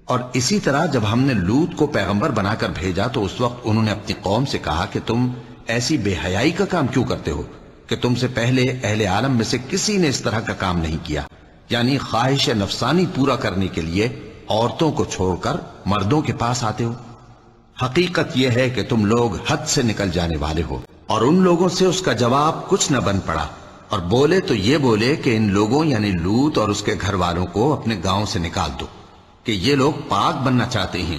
اور اسی طرح جب ہم نے لوط کو پیغمبر بنا کر بھیجا تو اس وقت انہوں نے اپنی قوم سے کہا کہ تم ایسی بے حیائی کا کام کیوں کرتے ہو کہ تم سے پہلے اہل عالم میں سے کسی نے اس طرح کا کام نہیں کیا، یعنی خواہش نفسانی پورا کرنے کے لیے عورتوں کو چھوڑ کر مردوں کے پاس آتے ہو۔ حقیقت یہ ہے کہ تم لوگ حد سے نکل جانے والے ہو۔ اور ان لوگوں سے اس کا جواب کچھ نہ بن پڑا، اور بولے تو یہ بولے کہ ان لوگوں یعنی لوط اور اس کے گھر والوں کو اپنے گاؤں سے نکال دو کہ یہ لوگ پاک بننا چاہتے ہیں۔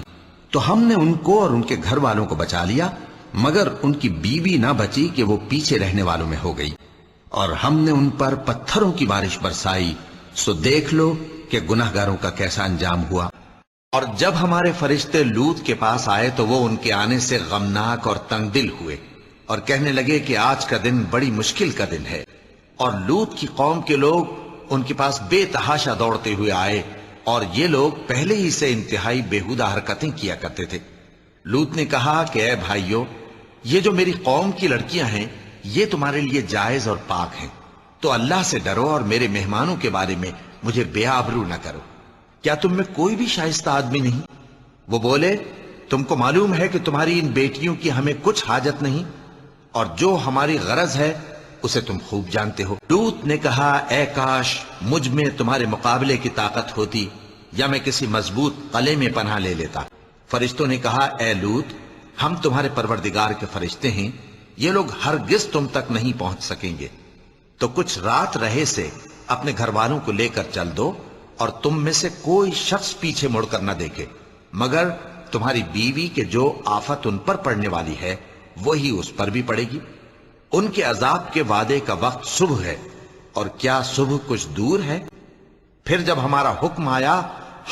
تو ہم نے ان کو اور ان کے گھر والوں کو بچا لیا، مگر ان کی بیوی نہ بچی کہ وہ پیچھے رہنے والوں میں ہو گئی، اور ہم نے ان پر پتھروں کی بارش برسائی، سو دیکھ لو کہ گناہگاروں کا کیسا انجام ہوا۔ اور جب ہمارے فرشتے لوط کے پاس آئے تو وہ ان کے آنے سے غمناک اور تنگ دل ہوئے اور کہنے لگے کہ آج کا دن بڑی مشکل کا دن ہے۔ اور لوط کی قوم کے لوگ ان کے پاس بے تحاشا دوڑتے ہوئے آئے، اور یہ لوگ پہلے ہی سے انتہائی بیہودہ حرکتیں کیا کرتے تھے۔ لوط نے کہا کہ اے بھائیو، یہ جو میری قوم کی لڑکیاں ہیں یہ تمہارے لیے جائز اور پاک ہیں، تو اللہ سے ڈرو اور میرے مہمانوں کے بارے میں مجھے بے آبرو نہ کرو۔ کیا تم میں کوئی بھی شائستہ آدمی نہیں؟ وہ بولے، تم کو معلوم ہے کہ تمہاری ان بیٹیوں کی ہمیں کچھ حاجت نہیں، اور جو ہماری غرض ہے اسے تم خوب جانتے ہو۔ لوط نے کہا، اے کاش مجھ میں تمہارے مقابلے کی طاقت ہوتی، یا میں کسی مضبوط قلعے میں پناہ لے لیتا۔ فرشتوں نے کہا، اے لوط، ہم تمہارے پروردگار کے فرشتے ہیں، یہ لوگ ہرگز تم تک نہیں پہنچ سکیں گے، تو کچھ رات رہے سے اپنے گھر والوں کو لے کر چل دو، اور تم میں سے کوئی شخص پیچھے مڑ کر نہ دیکھے، مگر تمہاری بیوی کے جو آفت ان پر پڑنے والی ہے وہی اس پر بھی پڑے گی۔ ان کے عذاب کے وعدے کا وقت صبح ہے، اور کیا صبح کچھ دور ہے؟ پھر جب ہمارا حکم آیا،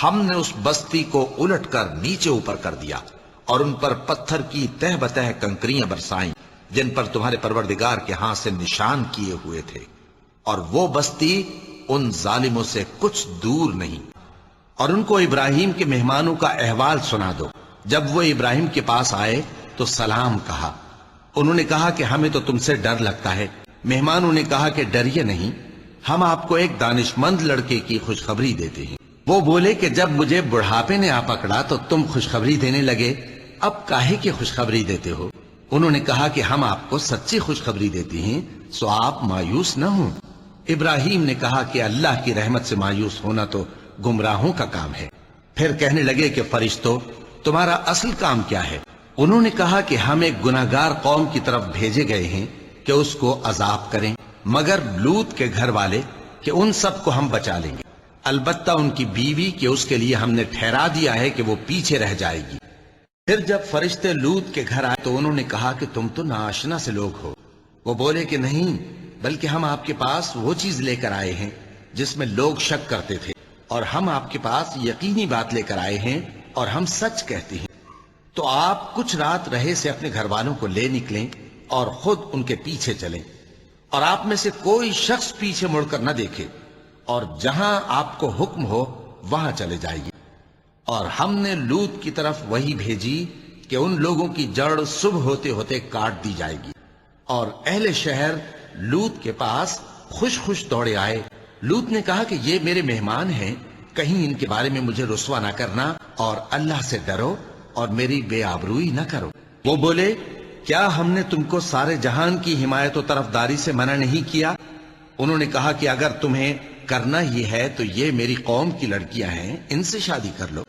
ہم نے اس بستی کو الٹ کر نیچے اوپر کر دیا، اور ان پر پتھر کی تہ بتہ کنکریاں برسائیں جن پر تمہارے پروردگار کے ہاں سے نشان کیے ہوئے تھے، اور وہ بستی ان ظالموں سے کچھ دور نہیں۔ اور ان کو ابراہیم کے مہمانوں کا احوال سنا دو۔ جب وہ ابراہیم کے پاس آئے تو سلام کہا۔ انہوں نے کہا کہ ہمیں تو تم سے ڈر لگتا ہے۔ مہمانوں نے کہا کہ ڈریے نہیں، ہم آپ کو ایک دانش مند لڑکے کی خوشخبری دیتے ہیں۔ وہ بولے کہ جب مجھے بڑھاپے نے آ پکڑا تو تم خوشخبری دینے لگے، اب کاہے کی خوشخبری دیتے ہو؟ انہوں نے کہا کہ ہم آپ کو سچی خوشخبری دیتے ہیں، سو آپ مایوس نہ ہوں۔ ابراہیم نے کہا کہ اللہ کی رحمت سے مایوس ہونا تو گمراہوں کا کام ہے۔ پھر کہنے لگے کہ فرشتوں، تمہارا اصل کام کیا ہے؟ انہوں نے کہا کہ ہم ایک گناہگار قوم کی طرف بھیجے گئے ہیں کہ اس کو عذاب کریں، مگر لوط کے گھر والے کہ ان سب کو ہم بچا لیں گے، البتہ ان کی بیوی کہ اس کے لیے ہم نے ٹھہرا دیا ہے کہ وہ پیچھے رہ جائے گی۔ پھر جب فرشتے لوط کے گھر آئے تو انہوں نے کہا کہ تم تو ناآشنا سے لوگ ہو۔ وہ بولے کہ نہیں، بلکہ ہم آپ کے پاس وہ چیز لے کر آئے ہیں جس میں لوگ شک کرتے تھے، اور ہم آپ کے پاس یقینی بات لے کر آئے ہیں اور ہم سچ کہتے ہیں۔ تو آپ کچھ رات رہے سے اپنے گھر والوں کو لے نکلیں اور خود ان کے پیچھے چلیں، اور آپ میں سے کوئی شخص پیچھے مڑ کر نہ دیکھے، اور جہاں آپ کو حکم ہو وہاں چلے جائیے۔ اور ہم نے لوط کی طرف وہی بھیجی کہ ان لوگوں کی جڑ صبح ہوتے ہوتے کاٹ دی جائے گی۔ اور اہل شہر لوط کے پاس خوش خوش دوڑے آئے۔ لوط نے کہا کہ یہ میرے مہمان ہیں، کہیں ان کے بارے میں مجھے رسوا نہ کرنا، اور اللہ سے ڈرو اور میری بے آبروئی نہ کرو۔ وہ بولے، کیا ہم نے تم کو سارے جہان کی حمایت و طرفداری سے منع نہیں کیا؟ انہوں نے کہا کہ اگر تمہیں کرنا ہی ہے تو یہ میری قوم کی لڑکیاں ہیں، ان سے شادی کر لو۔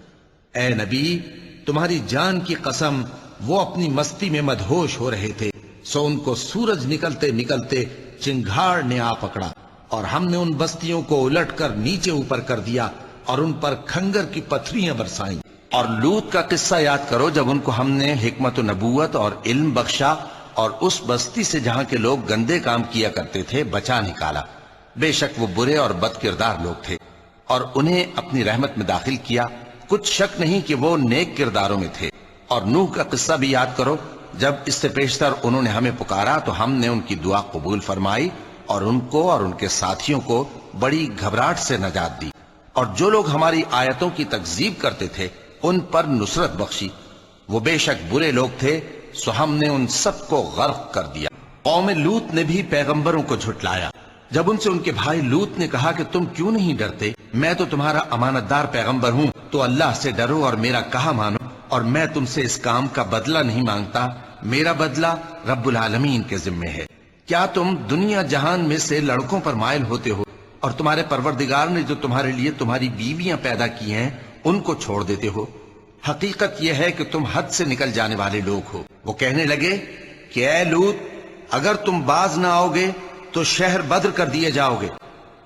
اے نبی، تمہاری جان کی قسم، وہ اپنی مستی میں مدہوش ہو رہے تھے، سو ان کو سورج نکلتے نکلتے چنگھاڑ نے آ پکڑا، اور ہم نے ان بستیوں کو الٹ کر نیچے اوپر کر دیا اور ان پر کھنگر کی پتھریاں برسائیں۔ اور لوط کا قصہ یاد کرو جب ان کو ہم نے حکمت و نبوت اور علم بخشا، اور اس بستی سے جہاں کے لوگ گندے کام کیا کرتے تھے بچا نکالا۔ بے شک وہ برے اور بد کردار لوگ تھے، اور انہیں اپنی رحمت میں داخل کیا، کچھ شک نہیں کہ وہ نیک کرداروں میں تھے۔ اور نوح کا قصہ بھی یاد کرو، جب اس سے پیشتر انہوں نے ہمیں پکارا تو ہم نے ان کی دعا قبول فرمائی، اور ان کو اور ان کے ساتھیوں کو بڑی گھبراہٹ سے نجات دی، اور جو لوگ ہماری آیتوں کی تکذیب کرتے تھے ان پر نصرت بخشی۔ وہ بے شک برے لوگ تھے، سو ہم نے ان سب کو غرق کر دیا۔ قوم لوط نے بھی پیغمبروں کو جھٹلایا، جب ان سے ان کے بھائی لوط نے کہا کہ تم کیوں نہیں ڈرتے، میں تو تمہارا امانت دار پیغمبر ہوں، تو اللہ سے ڈرو اور میرا کہا مانو، اور میں تم سے اس کام کا بدلہ نہیں مانگتا، میرا بدلہ رب العالمین کے ذمے ہے۔ کیا تم دنیا جہان میں سے لڑکوں پر مائل ہوتے ہو اور تمہارے پروردگار نے جو تمہارے لیے تمہاری بیویاں پیدا کی ہیں ان کو چھوڑ دیتے ہو؟ حقیقت یہ ہے کہ تم حد سے نکل جانے والے لوگ ہو۔ وہ کہنے لگے کہ اے لوط، اگر تم باز نہ آؤ گے تو شہر بدر کر دیے جاؤ گے۔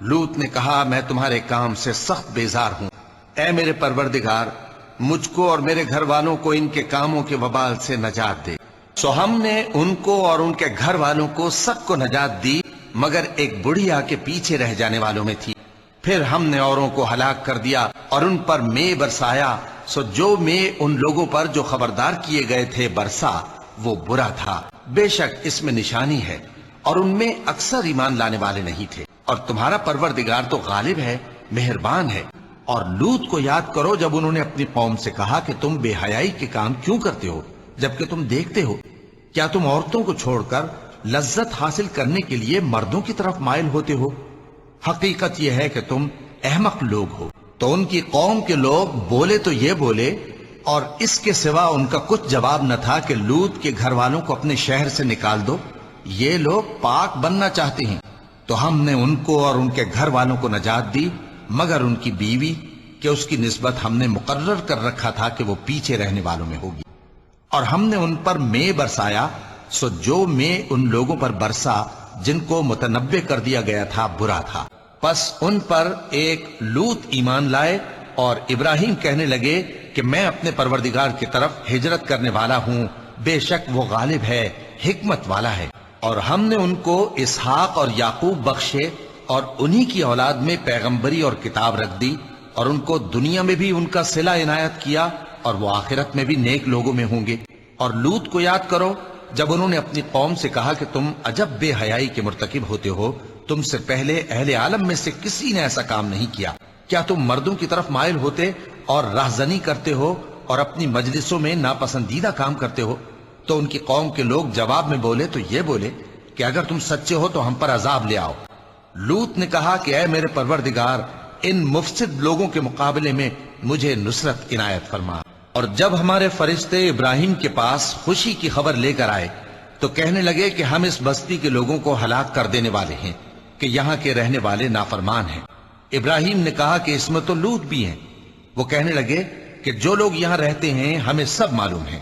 لوط نے کہا میں تمہارے کام سے سخت بیزار ہوں، اے میرے پروردگار مجھ کو اور میرے گھر والوں کو ان کے کاموں کے وبال سے نجات دے۔ سو ہم نے ان کو اور ان کے گھر والوں کو سب کو نجات دی، مگر ایک بڑھیا کے پیچھے رہ جانے والوں میں تھی۔ پھر ہم نے اوروں کو ہلاک کر دیا اور ان پر مے برسایا، سو جو مے ان لوگوں پر جو خبردار کیے گئے تھے برسا وہ برا تھا۔ بے شک اس میں نشانی ہے، اور ان میں اکثر ایمان لانے والے نہیں تھے، اور تمہارا پروردگار تو غالب ہے، مہربان ہے۔ اور لوط کو یاد کرو جب انہوں نے اپنی قوم سے کہا کہ تم بے حیائی کے کام کیوں کرتے ہو جبکہ تم دیکھتے ہو؟ کیا تم عورتوں کو چھوڑ کر لذت حاصل کرنے کے لیے مردوں کی طرف مائل ہوتے ہو؟ حقیقت یہ ہے کہ تم احمق لوگ ہو۔ تو ان کی قوم کے لوگ بولے تو یہ بولے، اور اس کے سوا ان کا کچھ جواب نہ تھا کہ لوط کے گھر والوں کو اپنے شہر سے نکال دو، یہ لوگ پاک بننا چاہتے ہیں۔ تو ہم نے ان کو اور ان کے گھر والوں کو نجات دی، مگر ان کی بیوی کہ اس کی نسبت ہم نے مقرر کر رکھا تھا کہ وہ پیچھے رہنے والوں میں ہوگی۔ اور ہم نے ان پر مے برسایا، سو جو مے ان لوگوں پر برسا جن کو متنبع کر دیا گیا تھا برا تھا۔ پس ان پر ایک لوط ایمان لائے، اور ابراہیم کہنے لگے کہ میں اپنے پروردگار کی طرف ہجرت کرنے والا ہوں، بے شک وہ غالب ہے، حکمت والا ہے۔ اور ہم نے ان کو اسحاق اور یعقوب بخشے، اور انہی کی اولاد میں پیغمبری اور کتاب رکھ دی، اور ان کو دنیا میں بھی ان کا صلہ عنایت کیا، اور وہ آخرت میں بھی نیک لوگوں میں ہوں گے۔ اور لوط کو یاد کرو جب انہوں نے اپنی قوم سے کہا کہ تم عجب بے حیائی کے مرتکب ہوتے ہو، تم سے پہلے اہل عالم میں سے کسی نے ایسا کام نہیں کیا۔ کیا تم مردوں کی طرف مائل ہوتے اور راہزنی کرتے ہو اور اپنی مجلسوں میں ناپسندیدہ کام کرتے ہو؟ تو ان کی قوم کے لوگ جواب میں بولے تو یہ بولے کہ اگر تم سچے ہو تو ہم پر عذاب لے آؤ۔ لوط نے کہا کہ اے میرے پروردگار ان مفسد لوگوں کے مقابلے میں مجھے نصرت عنایت فرما۔ اور جب ہمارے فرشتے ابراہیم کے پاس خوشی کی خبر لے کر آئے تو کہنے لگے کہ ہم اس بستی کے لوگوں کو ہلاک کر دینے والے ہیں کہ یہاں کے رہنے والے نافرمان ہیں۔ ابراہیم نے کہا کہ اس میں تو لوط بھی ہیں۔ وہ کہنے لگے کہ جو لوگ یہاں رہتے ہیں ہمیں سب معلوم ہیں،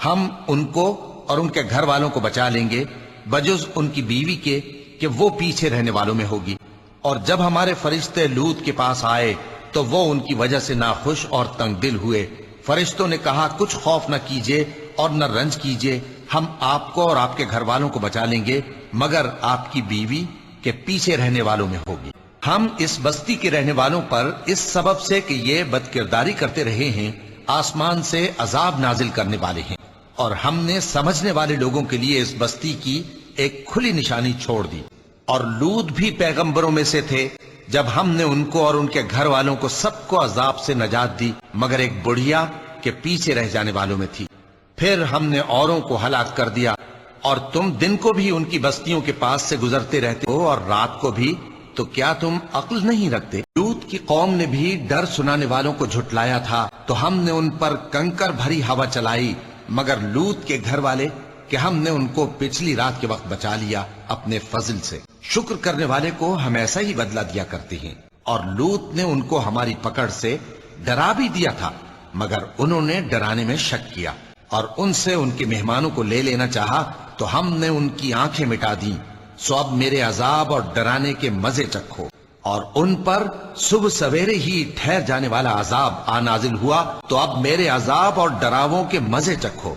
ہم ان کو اور ان کے گھر والوں کو بچا لیں گے، بجز ان کی بیوی کے کہ وہ پیچھے رہنے والوں میں ہوگی۔ اور جب ہمارے فرشتے لوط کے پاس آئے تو وہ ان کی وجہ سے ناخوش اور تنگ دل ہوئے۔ فرشتوں نے کہا کچھ خوف نہ کیجیے اور نہ رنج کیجیے، ہم آپ کو اور آپ کے گھر والوں کو بچا لیں گے، مگر آپ کی بیوی کے پیچھے رہنے والوں میں ہوگی۔ ہم اس بستی کے رہنے والوں پر اس سبب سے کہ یہ بدکرداری کرتے رہے ہیں آسمان سے عذاب نازل کرنے والے ہیں، اور ہم نے سمجھنے والے لوگوں کے لیے اس بستی کی ایک کھلی نشانی چھوڑ دی۔ اور لوط بھی پیغمبروں میں سے تھے جب ہم نے ان کو اور ان کے گھر والوں کو سب کو عذاب سے نجات دی، مگر ایک بڑھیا کے پیچھے رہ جانے والوں میں تھی۔ پھر ہم نے اوروں کو ہلاک کر دیا، اور تم دن کو بھی ان کی بستیوں کے پاس سے گزرتے رہتے ہو اور رات کو بھی، تو کیا تم عقل نہیں رکھتے؟ لوط کی قوم نے بھی ڈر سنانے والوں کو جھٹلایا تھا تو ہم نے ان پر کنکر بھری ہوا چلائی، مگر لوط کے گھر والے کہ ہم نے ان کو پچھلی رات کے وقت بچا لیا اپنے فضل سے۔ شکر کرنے والے کو ہم ایسا ہی بدلہ دیا کرتے ہیں۔ اور لوط نے ان کو ہماری پکڑ سے ڈرا بھی دیا تھا، مگر انہوں نے ڈرانے میں شک کیا، اور ان سے ان کے مہمانوں کو لے لینا چاہا تو ہم نے ان کی آنکھیں مٹا دیں۔ سو اب میرے عذاب اور ڈرانے کے مزے چکھو۔ اور ان پر صبح سویرے ہی ٹھہر جانے والا عذاب نازل ہوا، تو اب میرے عذاب اور ڈراووں کے مزے چکھو۔